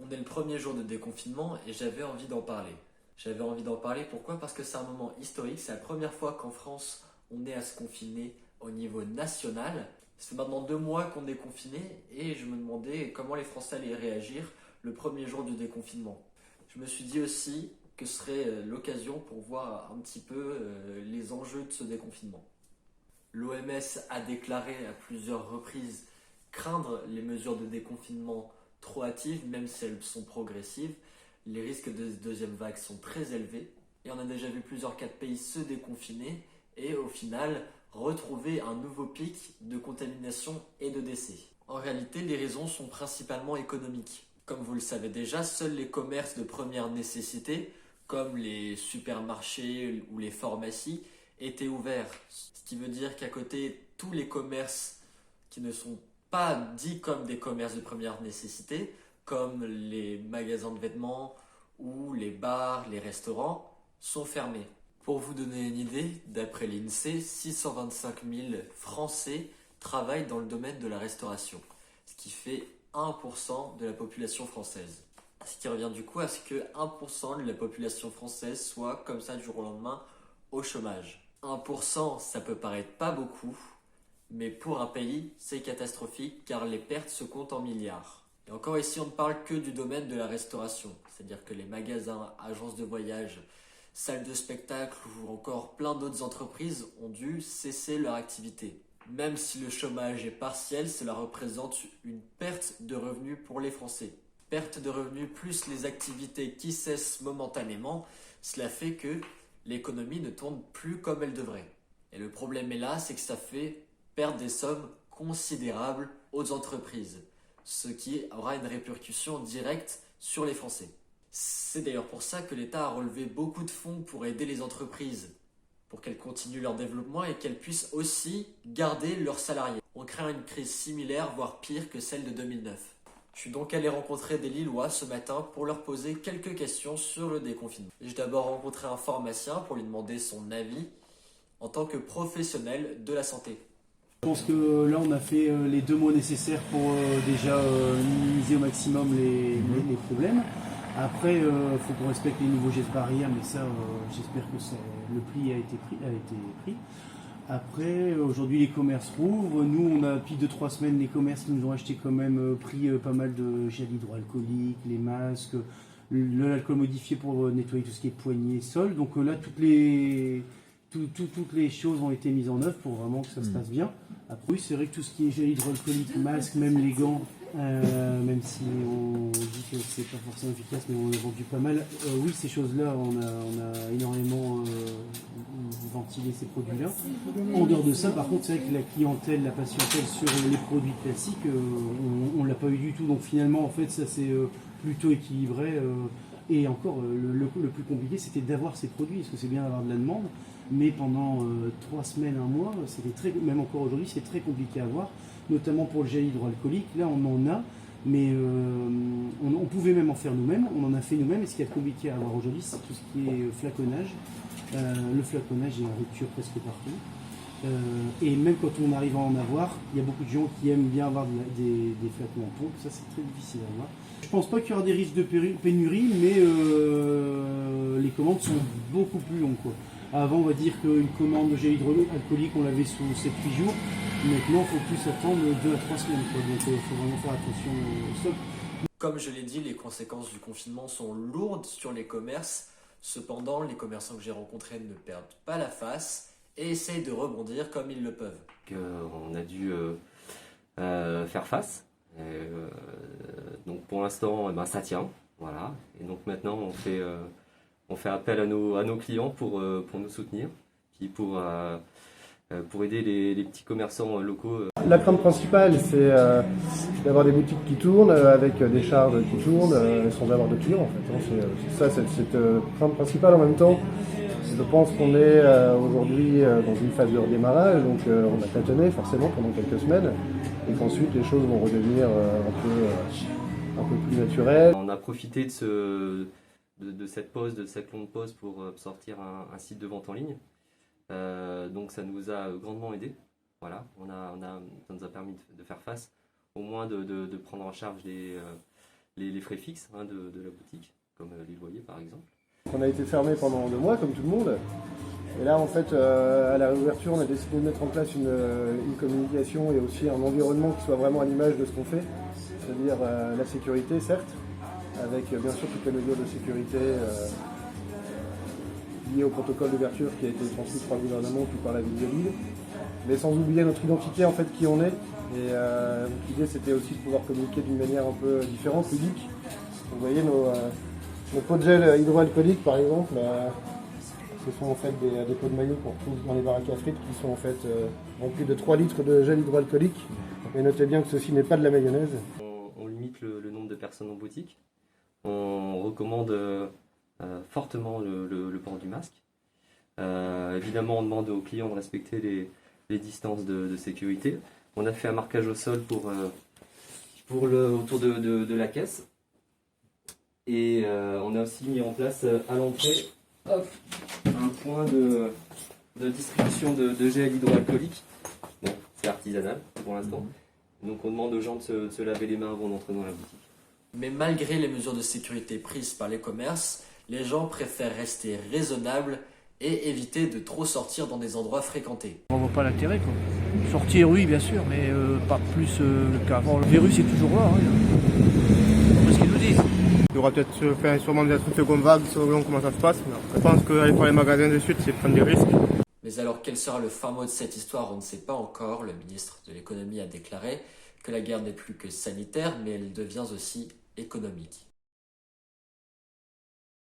On est le premier jour de déconfinement et j'avais envie d'en parler. J'avais envie d'en parler pourquoi? Parce que c'est un moment historique, c'est la première fois qu'en France on est à se confiner au niveau national. Ça fait maintenant 2 mois qu'on est confiné et je me demandais comment les Français allaient réagir le premier jour du déconfinement. Je me suis dit aussi que ce serait l'occasion pour voir un petit peu les enjeux de ce déconfinement. L'OMS a déclaré à plusieurs reprises craindre les mesures de déconfinement trop hâtives, même si elles sont progressives. Les risques de deuxième vague sont très élevés et on a déjà vu plusieurs cas de pays se déconfiner et au final retrouver un nouveau pic de contamination et de décès. En réalité, les raisons sont principalement économiques. Comme vous le savez déjà, seuls les commerces de première nécessité, comme les supermarchés ou les pharmacies, étaient ouverts. Ce qui veut dire qu'à côté, tous les commerces qui ne sont pas dits comme des commerces de première nécessité, comme les magasins de vêtements ou les bars, les restaurants, sont fermés. Pour vous donner une idée, d'après l'INSEE, 625 000 Français travaillent dans le domaine de la restauration, ce qui fait 1% de la population française. Ce qui revient du coup à ce que 1% de la population française soit comme ça du jour au lendemain au chômage. 1%, ça peut paraître pas beaucoup, mais pour un pays, c'est catastrophique car les pertes se comptent en milliards. Et encore ici, on ne parle que du domaine de la restauration, c'est-à-dire que les magasins, agences de voyage, salles de spectacle ou encore plein d'autres entreprises ont dû cesser leur activité. Même si le chômage est partiel, cela représente une perte de revenus pour les Français. Perte de revenus plus les activités qui cessent momentanément, cela fait que l'économie ne tourne plus comme elle devrait. Et le problème est là, c'est que ça fait perdre des sommes considérables aux entreprises, ce qui aura une répercussion directe sur les Français. C'est d'ailleurs pour ça que l'État a relevé beaucoup de fonds pour aider les entreprises, pour qu'elles continuent leur développement et qu'elles puissent aussi garder leurs salariés. On craint une crise similaire, voire pire que celle de 2009. Je suis donc allé rencontrer des Lillois ce matin pour leur poser quelques questions sur le déconfinement. J'ai d'abord rencontré un pharmacien pour lui demander son avis en tant que professionnel de la santé. Je pense que là, on a fait les 2 mois nécessaires pour déjà minimiser au maximum les problèmes. Après, il faut qu'on respecte les nouveaux gestes barrières, mais ça, j'espère que le pli a été pris. Après, aujourd'hui, les commerces rouvrent. Nous, on a, depuis 2-3 semaines, les commerces qui nous ont acheté quand même pris pas mal de gel hydroalcoolique, les masques, l'alcool modifié pour nettoyer tout ce qui est poignée, sol. Donc là, toutes les choses ont été mises en œuvre pour vraiment que ça se passe bien. Après, oui, c'est vrai que tout ce qui est gel hydroalcoolique, masque, même les gants, même si on dit que c'est pas forcément efficace, mais on a vendu pas mal. Oui, ces choses-là, on a énormément ventilé ces produits-là. En dehors de ça, par contre, c'est vrai que la patientèle sur les produits classiques, on l'a pas eu du tout. Donc finalement, en fait, ça c'est plutôt équilibré. Et encore, le plus compliqué, c'était d'avoir ces produits, parce que c'est bien d'avoir de la demande. Mais pendant 3 semaines, 1 mois, même encore aujourd'hui, c'est très compliqué à avoir, notamment pour le gel hydroalcoolique. Là, on en a, mais on pouvait même en faire nous-mêmes, on en a fait nous-mêmes. Et ce qui est compliqué à avoir aujourd'hui, c'est tout ce qui est flaconnage. Le flaconnage est en rupture presque partout. Et même quand on arrive à en avoir, il y a beaucoup de gens qui aiment bien avoir des flacons en pompe. Ça, c'est très difficile à avoir. Je pense pas qu'il y aura des risques de pénurie, mais les commandes sont beaucoup plus longues, quoi. Avant, on va dire qu'une commande de gel hydroalcoolique, on l'avait sous 7-8 jours. Maintenant, il faut plus attendre 2 à 3 semaines, quoi. Donc, il faut vraiment faire attention au stock. Comme je l'ai dit, les conséquences du confinement sont lourdes sur les commerces. Cependant, les commerçants que j'ai rencontrés ne perdent pas la face et essayent de rebondir comme ils le peuvent. On a dû faire face. Donc pour l'instant, ça tient. Voilà. Et donc maintenant, on fait appel à nos clients pour nous soutenir, puis pour aider les petits commerçants locaux. La crainte principale, c'est d'avoir des boutiques qui tournent, avec des charges qui tournent, sans avoir de clients en fait. C'est ça, cette crainte principale. En même temps, je pense qu'on est aujourd'hui dans une phase de redémarrage, donc on a tâtonné forcément pendant quelques semaines, et qu'ensuite les choses vont redevenir un peu plus naturelles. On a profité de cette pause, de cette longue pause pour sortir un site de vente en ligne. Donc ça nous a grandement aidé. Voilà, ça nous a permis de faire face, au moins de prendre en charge les frais fixes hein, de la boutique, comme les loyers par exemple. On a été fermé pendant 2 mois, comme tout le monde. Et là, en fait, à la réouverture, on a décidé de mettre en place une communication et aussi un environnement qui soit vraiment à l'image de ce qu'on fait. C'est-à-dire la sécurité, certes, avec bien sûr toutes les mesures de sécurité liées au protocole d'ouverture qui a été transmis par le gouvernement puis par la ville de Lille. Mais sans oublier notre identité, en fait, qui on est. Et donc, l'idée, c'était aussi de pouvoir communiquer d'une manière un peu différente, ludique. Vous voyez nos pots de gel hydroalcoolique, par exemple, ce sont en fait des pots de maillot qu'on retrouve dans les baraques à frites qui sont en fait remplis de 3 litres de gel hydroalcoolique. Et notez bien que ceci n'est pas de la mayonnaise. On limite le nombre de personnes en boutique. On recommande fortement le port du masque. Évidemment, on demande aux clients de respecter les distances de sécurité. On a fait un marquage au sol autour de la caisse. Et on a aussi mis en place à l'entrée un point de distribution de gel hydroalcoolique. Bon, c'est artisanal pour l'instant. Donc on demande aux gens de se laver les mains avant d'entrer dans la boutique. Mais malgré les mesures de sécurité prises par les commerces, les gens préfèrent rester raisonnables et éviter de trop sortir dans des endroits fréquentés. On voit pas l'intérêt, quoi. Sortir, oui, bien sûr, mais pas plus qu'avant. Le virus est toujours là, c'est ce qu'ils nous disent. Il y aura peut-être sûrement des seconde vague selon comment ça se passe. Mais je pense qu'aller faire les magasins de suite, c'est prendre des risques. Mais alors quel sera le fin mot de cette histoire, on ne sait pas encore. Le ministre de l'économie a déclaré que la guerre n'est plus que sanitaire, mais elle devient aussi économique.